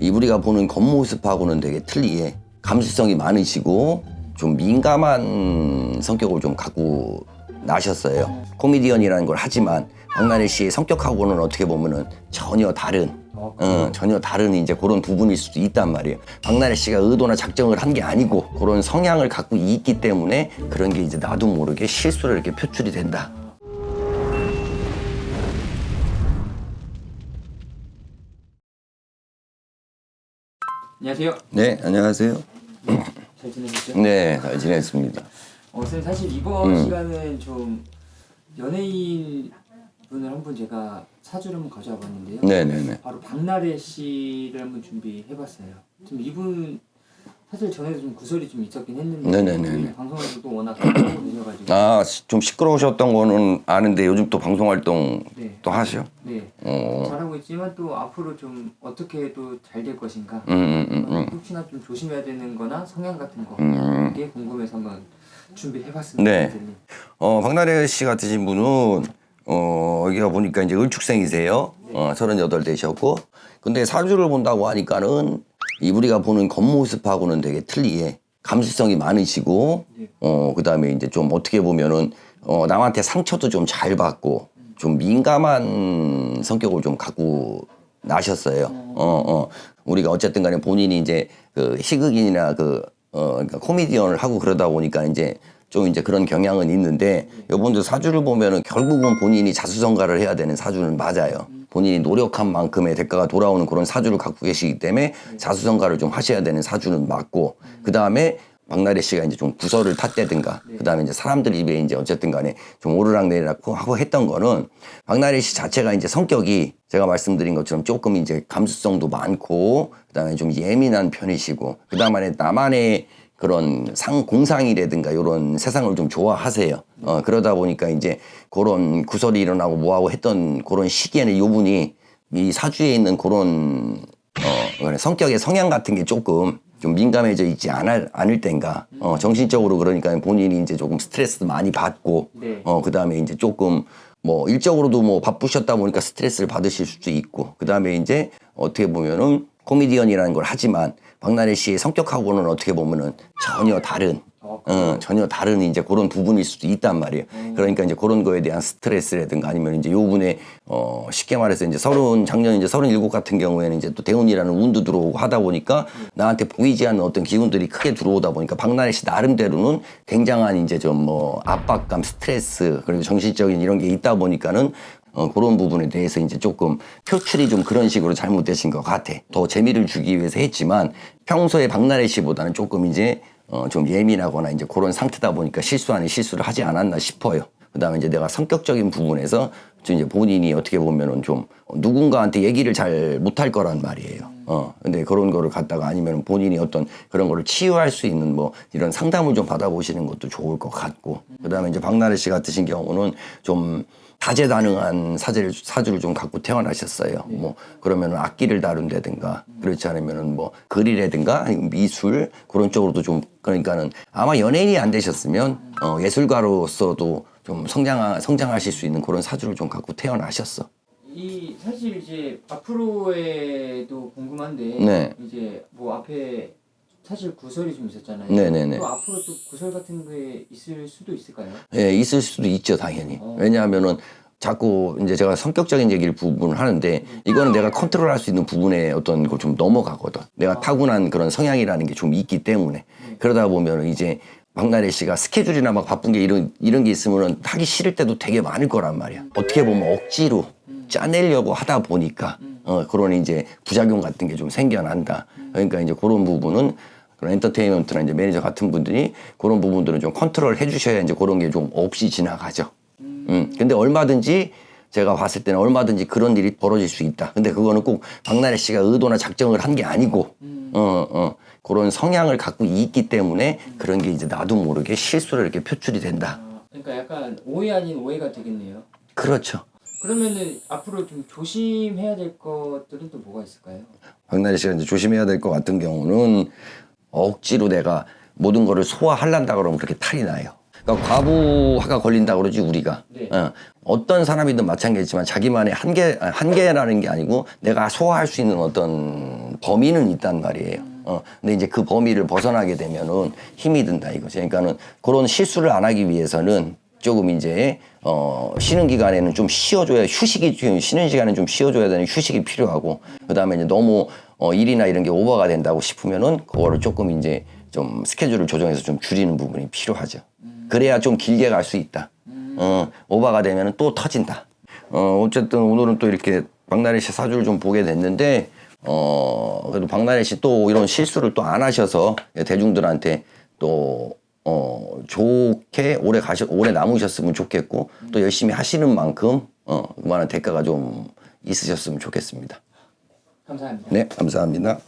이 우리가 보는 겉모습하고는 되게 틀리게 감수성이 많으시고 좀 민감한 성격을 좀 갖고 나셨어요. 코미디언이라는 걸 하지만 박나래 씨의 성격하고는 어떻게 보면은 전혀 다른 이제 그런 부분일 수도 있단 말이에요. 박나래 씨가 의도나 작정을 한 게 아니고 그런 성향을 갖고 있기 때문에 그런 게 이제 나도 모르게 실수로 이렇게 표출이 된다. 안녕하세요. 네, 안녕하세요. 잘 지내셨죠? 네, 잘 지냈습니다. 선생님 사실 이번 시간은 좀 연예인 분을 한 분 제가 사주를 한번 가져와 봤는데요. 네네네. 바로 박나래 씨를 한번 준비해봤어요. 좀 이분 사실 전에도 좀 구설이 좀 있었긴 했는데 네네네. 방송에서도 워낙 하고 계셔가지고 좀 시끄러우셨던 거는 아는데 요즘 또 방송 활동 네. 또 하셔? 네 어. 잘하고 있지만 또 앞으로 좀 어떻게 또 잘 될 것인가 혹시나 좀 조심해야 되는 거나 성향 같은 거 이게 궁금해서 한번 준비해봤습니다. 네. 선생님. 박나래 씨 같으신 분은 여기가 보니까 이제 을축생이세요. 38 되셨고. 근데 사주를 본다고 하니까는 이 우리가 보는 겉모습하고는 되게 틀리게 감수성이 많으시고, 그다음에 이제 좀 어떻게 보면은 남한테 상처도 좀 잘 받고 좀 민감한 성격을 좀 갖고 나셨어요. 우리가 어쨌든 간에 본인이 이제 그 희극인이나 그러니까 코미디언을 하고 그러다 보니까 이제 좀 이제 그런 경향은 있는데 이분도 사주를 보면은 결국은 본인이 자수성가를 해야 되는 사주는 맞아요. 본인이 노력한 만큼의 대가가 돌아오는 그런 사주를 갖고 계시기 때문에 자수성가를 좀 하셔야 되는 사주는 맞고 그 다음에 박나래 씨가 이제 좀 구설을 탔다든가 그 다음에 이제 사람들 입에 이제 어쨌든 간에 좀 오르락내리락 하고 했던 거는 박나래 씨 자체가 이제 성격이 제가 말씀드린 것처럼 조금 이제 감수성도 많고 그 다음에 좀 예민한 편이시고 그 다음에 나만의 그런 공상이라든가 이런 세상을 좀 좋아하세요. 그러다 보니까 이제 그런 구설이 일어나고 뭐하고 했던 그런 시기에는 이분이 이 사주에 있는 그런 성격의 성향 같은 게 조금 좀 민감해져 있지 않을 땐가 정신적으로 그러니까 본인이 이제 조금 스트레스 많이 받고 그 다음에 이제 조금 뭐 일적으로도 뭐 바쁘셨다 보니까 스트레스를 받으실 수도 있고 그 다음에 이제 어떻게 보면은 코미디언이라는 걸 하지만 박나래 씨의 성격하고는 어떻게 보면은 전혀 다른 이제 그런 부분일 수도 있단 말이에요. 그러니까 이제 그런 거에 대한 스트레스라든가 아니면 이제 요분에 쉽게 말해서 이제 작년 이제 37 같은 경우에는 이제 또 대운이라는 운도 들어오고 하다 보니까 나한테 보이지 않는 어떤 기운들이 크게 들어오다 보니까 박나래 씨 나름대로는 굉장한 이제 좀 뭐 압박감, 스트레스 그리고 정신적인 이런 게 있다 보니까는 그런 부분에 대해서 이제 조금 표출이 좀 그런 식으로 잘못되신 것 같아. 더 재미를 주기 위해서 했지만 평소에 박나래 씨보다는 조금 이제 좀 예민하거나 이제 그런 상태다 보니까 실수 아닌 실수를 하지 않았나 싶어요. 그 다음에 이제 내가 성격적인 부분에서 좀 이제 본인이 어떻게 보면은 좀 누군가한테 얘기를 잘 못할 거란 말이에요. 근데 그런 거를 갖다가 아니면 본인이 어떤 그런 거를 치유할 수 있는 뭐 이런 상담을 좀 받아보시는 것도 좋을 것 같고. 그 다음에 이제 박나래 씨 같으신 경우는 좀 다재다능한 사주를 좀 갖고 태어나셨어요. 뭐 그러면은 악기를 다룬다든가 그렇지 않으면은 뭐 글이라든가 미술 그런 쪽으로도 좀 그러니까는 아마 연예인이 안 되셨으면 예술가로서도 좀 성장하실 수 있는 그런 사주를 좀 갖고 태어나셨어. 이 사실 이제 앞으로에도 궁금한데 네. 이제 뭐 앞에 사실 구설이 좀 있었잖아요. 네네네. 또 앞으로 또 구설 같은 게 있을 수도 있을까요? 예, 있을 수도 있죠, 당연히. 왜냐하면은 자꾸 이제 제가 성격적인 얘기를 부분을 하는데 이거는 내가 컨트롤할 수 있는 부분에 어떤 걸 좀 넘어가거든. 내가 타고난 그런 성향이라는 게 좀 있기 때문에 그러다 보면 이제 박나래 씨가 스케줄이나 막 바쁜 게 이런 게 있으면 하기 싫을 때도 되게 많을 거란 말이야. 어떻게 보면 억지로 짜내려고 하다 보니까 그런 이제 부작용 같은 게 좀 생겨난다. 그러니까 이제 그런 부분은 그런 엔터테인먼트나 이제 매니저 같은 분들이 그런 부분들은 좀 컨트롤 해주셔야 이제 그런 게 좀 없이 지나가죠. 근데 얼마든지 제가 봤을 때는 얼마든지 그런 일이 벌어질 수 있다. 근데 그거는 꼭 박나래 씨가 의도나 작정을 한 게 아니고, 그런 성향을 갖고 있기 때문에 그런 게 이제 나도 모르게 실수로 이렇게 표출이 된다. 그러니까 약간 오해 아닌 오해가 되겠네요. 그렇죠. 그러면은 앞으로 좀 조심해야 될 것들은 또 뭐가 있을까요? 박나래 씨가 이제 조심해야 될 것 같은 경우는 억지로 내가 모든 거를 소화하려다 그러면 그렇게 탈이 나요. 그러니까 과부하가 걸린다 그러지 우리가. 네. 어떤 사람이든 마찬가지지만 자기만의 한계라는 게 아니고 내가 소화할 수 있는 어떤 범위는 있단 말이에요. 근데 이제 그 범위를 벗어나게 되면은 힘이 든다 이거죠. 그러니까는 그런 실수를 안 하기 위해서는 조금 이제 쉬는 기간에는 좀 쉬어줘야 휴식이 쉬는 시간에 좀 쉬어줘야 되는 휴식이 필요하고 그다음에 이제 너무 일이나 이런 게 오버가 된다고 싶으면은 그거를 조금 이제 좀 스케줄을 조정해서 좀 줄이는 부분이 필요하죠. 그래야 좀 길게 갈 수 있다. 오버가 되면은 또 터진다. 어쨌든 오늘은 또 이렇게 박나래 씨 사주를 좀 보게 됐는데 그래도 박나래 씨 또 이런 실수를 또 안 하셔서 대중들한테 또 좋게 오래 남으셨으면 좋겠고 또 열심히 하시는 만큼 그만한 대가가 좀 있으셨으면 좋겠습니다. 감사합니다. 네, 감사합니다.